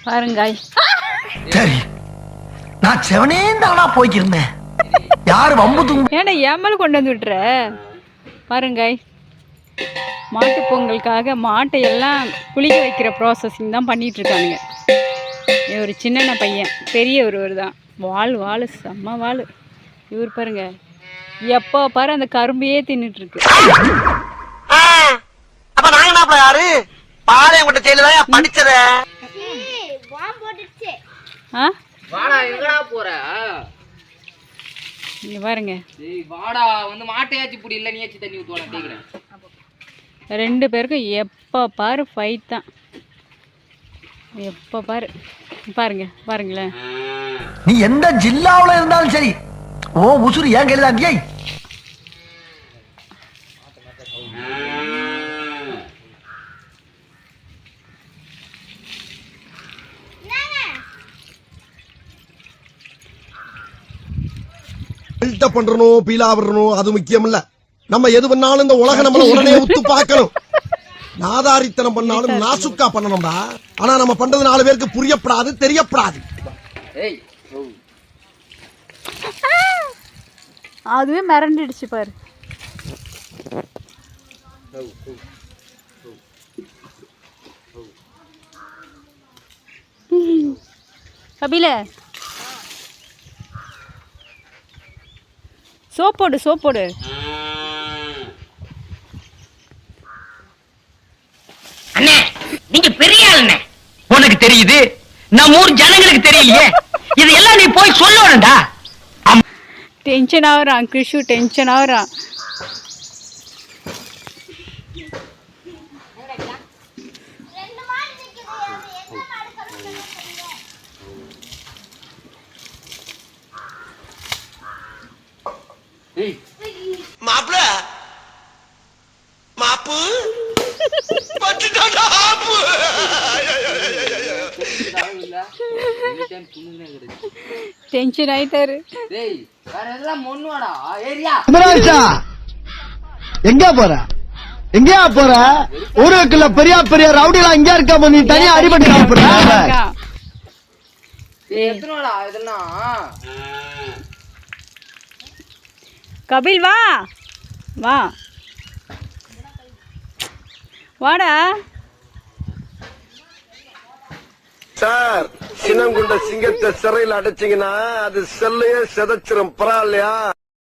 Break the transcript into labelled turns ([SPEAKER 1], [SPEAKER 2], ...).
[SPEAKER 1] பாருங்காய்.
[SPEAKER 2] சரி நான் செவனே தானா போய்க்கிருந்தேன். யாரு வம்பு தூங்க
[SPEAKER 1] ஏன்னா ஏமல கொண்டு வந்து விட்டுற. பாருங்காய், மாட்டு பொங்கலுக்காக மாட்டை எல்லாம் குளிக்க வைக்கிற ப்ராசஸிங் தான் பண்ணிட்டு இருக்கானுங்க. ஒரு சின்ன பையன், பெரிய ஒருவர் தான். வாள் செம்ம வாள். இவர் பாருங்க, எப்போ பாரு அந்த கரும்பையே தின்னுட்டு இருக்கு.
[SPEAKER 2] அப்ப நாங்க என்ன யாரு பாளையம் கொண்ட செயலதான் படிச்சத
[SPEAKER 3] வாடா எங்கடா போற?
[SPEAKER 1] இங்க பாருங்க,
[SPEAKER 3] வாடா வந்து மாட்டையாச்சு புடி இல்ல நீயாச்சு தண்ணி ஊத்துவாடா கேக்குறேன்.
[SPEAKER 1] ரெண்டு பேருக்கும் எப்போ பாரு ஃபைட் தான். எப்போ பாரு பாருங்களேன்.
[SPEAKER 2] நீ எந்த ஜில்லாவுல இருந்தாலும் சரி, ஓ உசுறு ஏன் கையில தான்.
[SPEAKER 4] பில்டப் பண்றணும், பீலா விடணும், அது முக்கியம் இல்ல. நம்ம எது பண்ணாலும் இந்த உலக நம்மள உடனே உத்து பார்க்கணும். நாதாரித்தனம் பண்ணாலும் நாசுக்கா பண்ணணும்டா. ஆனா நம்ம பண்றது 4 பேருக்கு புரியப்படாது, தெரியப்படாது.
[SPEAKER 1] அதுவே மிரண்டுடுச்சு பாரு. கபில சோப் போடு.
[SPEAKER 5] அண்ணே நீங்க பெரிய ஆளுண்ணே. உனக்கு தெரியுது, நம்ம ஊர் ஜனங்களுக்கு தெரியலையே. இதெல்லாம் நீ போய் சொல்லணும்டா.
[SPEAKER 1] Tension ஆகுறான் Krishu, tension ஆகுறான்.
[SPEAKER 2] மாப்பிள மாப்பு
[SPEAKER 1] டென்ஷன் ஆயிட்டாரு.
[SPEAKER 4] எங்கயா போற? ஊருக்குள்ள பெரிய ரவுடிலாம் எங்க இருக்க? நீ தனியா அடிபட்டு
[SPEAKER 1] கபில் வாடா.
[SPEAKER 4] சார், சின்னங்குண்ட சிங்கத்தை சிறையில் அடைச்சிங்கன்னா அது செல்லையே செதச்சிரும். பரவாயில்லையா?